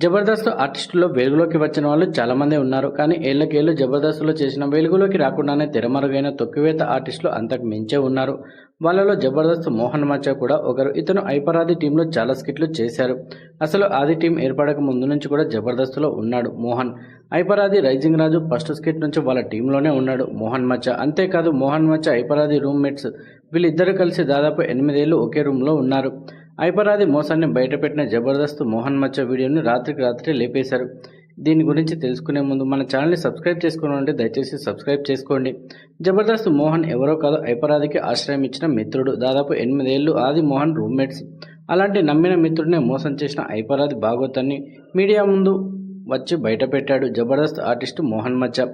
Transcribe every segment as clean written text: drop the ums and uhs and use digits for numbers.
జబర్దస్త్ ఆర్టిస్టుల్లో వెలుగులోకి వచ్చిన వాళ్ళు చాలామందే ఉన్నారు. కానీ ఏళ్లకేళ్లు జబర్దస్త్లో చేసిన వెలుగులోకి రాకుండానే తెరమరుగైన తొక్కివేత ఆర్టిస్టులు అంతకు మించే ఉన్నారు. వాళ్ళలో జబర్దస్త్ మోహన్ మచ్చా కూడా ఒకరు. ఇతను ఐపరాది టీంలో చాలా స్కిట్లు చేశారు. అసలు ఆది టీం ఏర్పడక ముందు నుంచి కూడా జబర్దస్త్లో ఉన్నాడు మోహన్. ఐపరాది రైజింగ్ రాజు ఫస్ట్ స్కిట్ నుంచి వాళ్ళ టీంలోనే ఉన్నాడు మోహన్ మచ్చా. అంతేకాదు మోహన్ మచ్చా ఐపరాది రూమ్మేట్స్. వీళ్ళిద్దరూ కలిసి దాదాపు 8 ఏళ్లు ఒకే రూమ్లో ఉన్నారు. ఐపరాది మోసాన్ని బయటపెట్టిన జబర్దస్త్ మోహన్ మచ్చా వీడియోని రాత్రికి రాత్రి లేపేశారు. దీని గురించి తెలుసుకునే ముందు మన ఛానల్ని సబ్స్క్రైబ్ చేసుకోవాలంటే దయచేసి సబ్స్క్రైబ్ చేసుకోండి. జబర్దస్త్ మోహన్ ఎవరో కాదు, ఐపరాదికి ఆశ్రయం ఇచ్చిన మిత్రుడు. దాదాపు 8 ఏళ్లు ఆది మోహన్ రూమ్మేట్స్. అలాంటి నమ్మిన మిత్రుడినే మోసం చేసిన ఐపరాది భాగోతాన్ని మీడియా ముందు వచ్చి బయటపెట్టాడు జబర్దస్త్ ఆర్టిస్టు మోహన్ మచ్చా.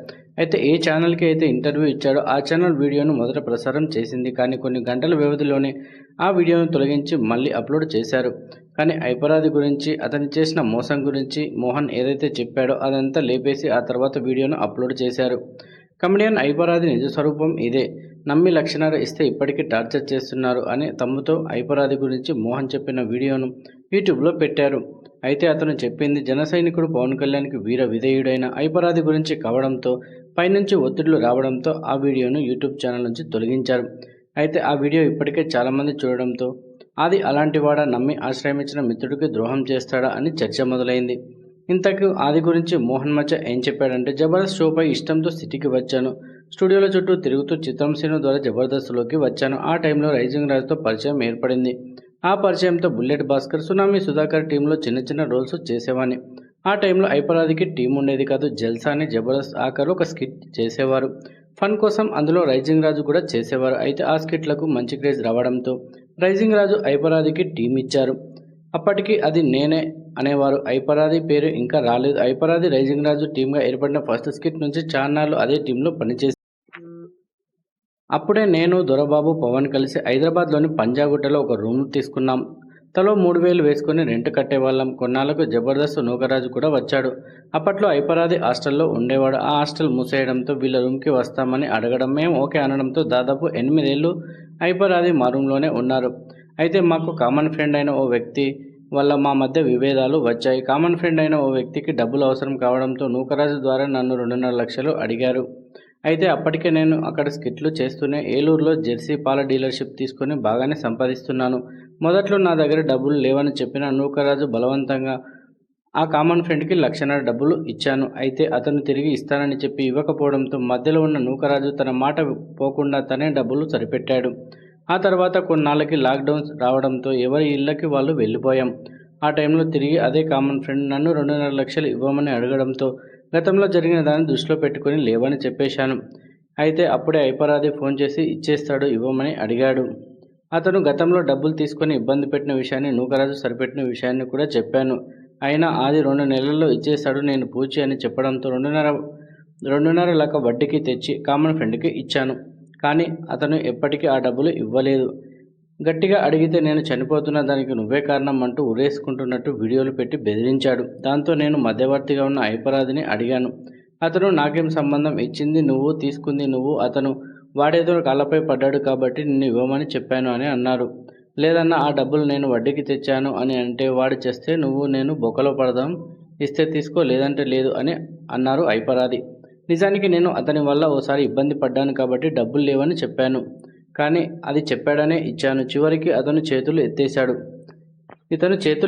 అయితే ఏ ఛానల్కి అయితే ఇంటర్వ్యూ ఇచ్చాడో ఆ ఛానల్ వీడియోను మొదట ప్రసారం చేసింది. కానీ కొన్ని గంటల వ్యవధిలోనే ఆ వీడియోను తొలగించి మళ్ళీ అప్లోడ్ చేశారు. కానీ ఐపరాది గురించి, అతను చేసిన మోసం గురించి మోహన్ ఏదైతే చెప్పాడో అదంతా లేపేసి ఆ తర్వాత వీడియోను అప్లోడ్ చేశారు. కమెడియన్ ఐపరాది నిజ స్వరూపం ఇదే, నమ్మి లక్షన్నర ఇస్తే ఇప్పటికీ టార్చర్ చేస్తున్నారు అని తమ్ముతో ఐపరాది గురించి మోహన్ చెప్పిన వీడియోను యూట్యూబ్లో పెట్టారు. అయితే అతను చెప్పింది జన సైనికుడు పవన్ కళ్యాణ్కి వీర విధేయుడైన ఐపరాది గురించి కావడంతో పైనుంచి ఒత్తిళ్లు రావడంతో ఆ వీడియోను యూట్యూబ్ ఛానల్ నుంచి తొలగించారు. అయితే ఆ వీడియో ఇప్పటికే చాలామంది చూడడంతో అది అలాంటి వాడ, నమ్మి ఆశ్రయించిన మిత్రుడికి ద్రోహం చేస్తాడా అని చర్చ మొదలైంది. ఇంతకు ఆది గురించి మోహన్ మచ్చా ఏం చెప్పాడంటే, జబర్దస్త్ షోపై ఇష్టంతో సిటీకి వచ్చాను. స్టూడియోల చుట్టూ తిరుగుతూ చిత్రం సీను ద్వారా జబర్దస్త్లోకి వచ్చాను. ఆ టైంలో రైజింగ్ రాజుతో పరిచయం ఏర్పడింది. ఆ పరిచయంతో బుల్లెట్ భాస్కర్, సునామీ సుధాకర్ టీంలో చిన్న చిన్న రోల్స్ చేసేవాడిని. ఆ టైంలో ఐపరాదికి టీం ఉండేది కాదు. జల్సా అని జబర్దస్త్ ఆఖరు ఒక స్కిట్ చేసేవారు ఫన్ కోసం. అందులో రైజింగ్ రాజు కూడా చేసేవారు. అయితే ఆ స్కిట్లకు మంచి క్రేజ్ రావడంతో రైజింగ్ రాజు ఐపరాదికి టీం ఇచ్చారు. అప్పటికి అది నేనే అనేవారు. ఐపరాది పేరు ఇంకా రాలేదు. ఐపరాది రైజింగ్ రాజు టీంగా ఏర్పడిన ఫస్ట్ స్కిట్ నుంచి చాన్నాళ్ళు అదే టీంలో పనిచేసి అప్పుడే నేను, దొరబాబు, పవన్ కలిసి హైదరాబాద్లోని పంజాగుట్టలో ఒక రూమ్ తీసుకున్నాం. తలో 3000 వేసుకుని రెంట్ కట్టేవాళ్ళం. కొన్నాళ్లకు జబర్దస్త్ నూకరాజు కూడా వచ్చాడు. అప్పట్లో ఐపరాది హాస్టల్లో ఉండేవాడు. ఆ హాస్టల్ మూసేయడంతో వీళ్ళ రూమ్కి వస్తామని అడగడం, మేము ఓకే అనడంతో దాదాపు 8 ఏళ్లు ఐపరాది మా రూమ్లోనే ఉన్నారు. అయితే మాకు కామన్ ఫ్రెండ్ అయిన ఓ వ్యక్తి వల్ల మా మధ్య విభేదాలు వచ్చాయి. కామన్ ఫ్రెండ్ అయిన ఓ వ్యక్తికి డబ్బులు అవసరం కావడంతో నూకరాజు ద్వారా నన్ను 2.5 లక్షలు అడిగారు. అయితే అప్పటికే నేను అక్కడ స్కిట్లు చేస్తూనే ఏలూరులో జెర్సీ పాల డీలర్షిప్ తీసుకొని బాగానే సంపాదిస్తున్నాను. మొదట్లో నా దగ్గర డబ్బులు లేవని చెప్పిన నూకరాజు బలవంతంగా ఆ కామన్ ఫ్రెండ్కి 1.5 లక్షల డబ్బులు ఇచ్చాను. అయితే అతను తిరిగి ఇస్తానని చెప్పి ఇవ్వకపోవడంతో మధ్యలో ఉన్న నూకరాజు తన మాట పోకుండా తనే డబ్బులు సరిపెట్టాడు. ఆ తర్వాత కొన్నాళ్ళకి లాక్డౌన్ రావడంతో ఎవరి ఇళ్ళకి వాళ్ళు వెళ్ళిపోయాం. ఆ టైంలో తిరిగి అదే కామన్ ఫ్రెండ్ నన్ను 2.5 లక్షలు ఇవ్వమని అడగడంతో గతంలో జరిగిన దాన్ని దృష్టిలో పెట్టుకొని లేవని చెప్పేశాను. అయితే అప్పుడే ఐపరాది ఫోన్ చేసి ఇచ్చేస్తాడు, ఇవ్వమని అడిగాడు. అతను గతంలో డబ్బులు తీసుకొని ఇబ్బంది పెట్టిన విషయాన్ని, నూకరాజు సరిపెట్టిన విషయాన్ని కూడా చెప్పాను. అయినా ఆది 2 నెలల్లో ఇచ్చేస్తాడు, నేను పూచి అని చెప్పడంతో 2.5 లక్ష వడ్డీకి తెచ్చి కామన్ ఫ్రెండ్కి ఇచ్చాను. కానీ అతను ఎప్పటికీ ఆ డబ్బులు ఇవ్వలేదు. గట్టిగా అడిగితే నేను చనిపోతున్న దానికి నువ్వే కారణం అంటూ ఉరేసుకుంటున్నట్టు వీడియోలు పెట్టి బెదిరించాడు. దాంతో నేను మధ్యవర్తిగా ఉన్న ఐపరాదిని అడిగాను. అతను నాకేం సంబంధం, ఇచ్చింది నువ్వు, తీసుకుంది నువ్వు, అతను వాడేదో కాళ్ళపై పడ్డాడు కాబట్టి నిన్ను ఇవ్వమని చెప్పాను అని అన్నారు. లేదన్నా ఆ డబ్బులు నేను వడ్డీకి తెచ్చాను అని అంటే వాడు చేస్తే నువ్వు నేను బొక్కలో పడదాం, ఇస్తే తీసుకో లేదంటే లేదు అని అన్నారు ఐపరాది. నిజానికి నేను అతని వల్ల ఓసారి ఇబ్బంది పడ్డాను కాబట్టి డబ్బులు లేవని చెప్పాను. కానీ అది చెప్పాడనే ఇచ్చాను. చివరికి ఇతను చేతులు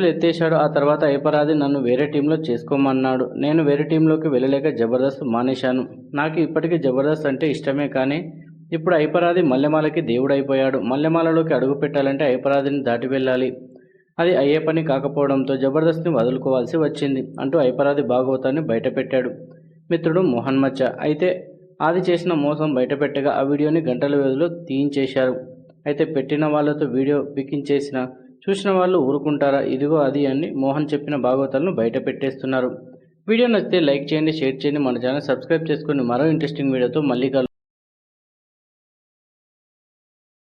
ఎత్తేశాడు. ఆ తర్వాత ఐపరాది నన్ను వేరే టీంలో చేసుకోమన్నాడు. నేను వేరే టీంలోకి వెళ్ళలేక జబర్దస్త్ మానేశాను. నాకు ఇప్పటికీ జబర్దస్త్ అంటే ఇష్టమే. కానీ ఇప్పుడు ఐపరాది మల్లెమాలకి దేవుడైపోయాడు. మల్లెమాలలోకి అడుగు పెట్టాలంటే ఐపరాదిని దాటి వెళ్ళాలి. అది అయ్యే పని కాకపోవడంతో జబర్దస్త్ని వదులుకోవాల్సి వచ్చింది అంటూ ఐపరాది భాగవతాన్ని బయటపెట్టాడు మిత్రుడు మోహన్ మచ్చా. అయితే ఆది చేసిన మోసం బయటపెట్టగా ఆ వీడియోని గంటల వ్యవధిలో తీయించేశారు. అయితే పెట్టిన వాళ్ళతో వీడియో పికించేసిన చూసిన వాళ్ళు ఊరుకుంటారా? ఇదిగో అది అని మోహన్ చెప్పిన భాగవతాలను బయట పెట్టేస్తున్నారు. వీడియో నచ్చితే లైక్ చేయండి, షేర్ చేయండి, మన ఛానల్ సబ్స్క్రైబ్ చేసుకొని మరో ఇంట్రెస్టింగ్ వీడియోతో మళ్ళీ